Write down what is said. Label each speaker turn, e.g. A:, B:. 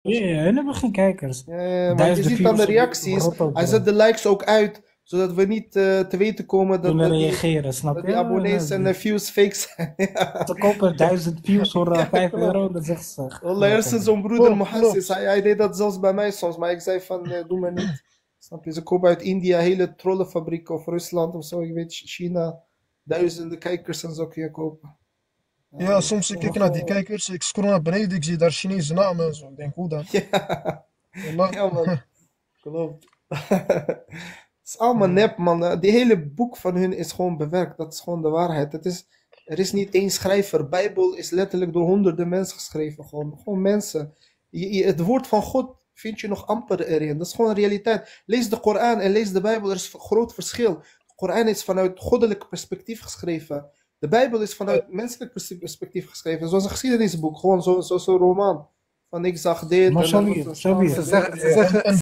A: Ja, ja, hun hebben geen kijkers.
B: Want je
A: Duizenden
B: ziet aan de
A: views op
B: reacties,
A: Roto,
B: hij
A: bro.
B: zet de likes ook uit, zodat we niet te weten komen
A: Kunnen reageren, snap
B: dat
A: je?
B: die abonnees en views fake zijn. Ja,
A: Ze kopen 1000 views voor
B: ja,
A: 5
B: klopt.
A: euro, dan zegt ze,
B: Wallah,
A: geloof
B: eerst
A: hem
B: zo'n
A: niet.
B: broeder
C: Klopt,
B: Mohassis,
C: klopt.
B: hij deed dat zelfs bij mij soms, maar ik zei van, doe maar niet. Snap je, ze kopen uit India hele trollenfabrieken of Rusland of zo, je weet, China, duizenden kijkers en zo kun je kopen.
C: Ja,
B: Dat
C: soms
B: is
C: ik
B: wel
C: kijk naar die
B: gewoon...
C: kijkers, ik scroll naar beneden, ik zie daar Chinese namen en zo. Ik denk, hoe dan?
B: Ja,
C: Wallah.
B: ja man, klopt. Het is allemaal
C: Ja.
B: nep, man. Die hele boek van hun is gewoon bewerkt. Dat is gewoon de waarheid. Er is niet één schrijver. Bijbel is letterlijk door honderden mensen geschreven. Gewoon mensen. Het woord van God vind je nog amper erin. Dat is gewoon een realiteit. Lees de Koran en lees de Bijbel. Er is een groot verschil. De Koran is vanuit goddelijk perspectief geschreven. De Bijbel is vanuit menselijk perspectief geschreven. Zoals een geschiedenisboek. Gewoon zo'n roman. Van ik zag dit
A: Maar
B: en er was
A: Sabir,
B: een stam
A: Sabir.
B: en
D: Ze
B: dit.
D: zeggen, ze
C: Ja,
D: zeggen,
C: en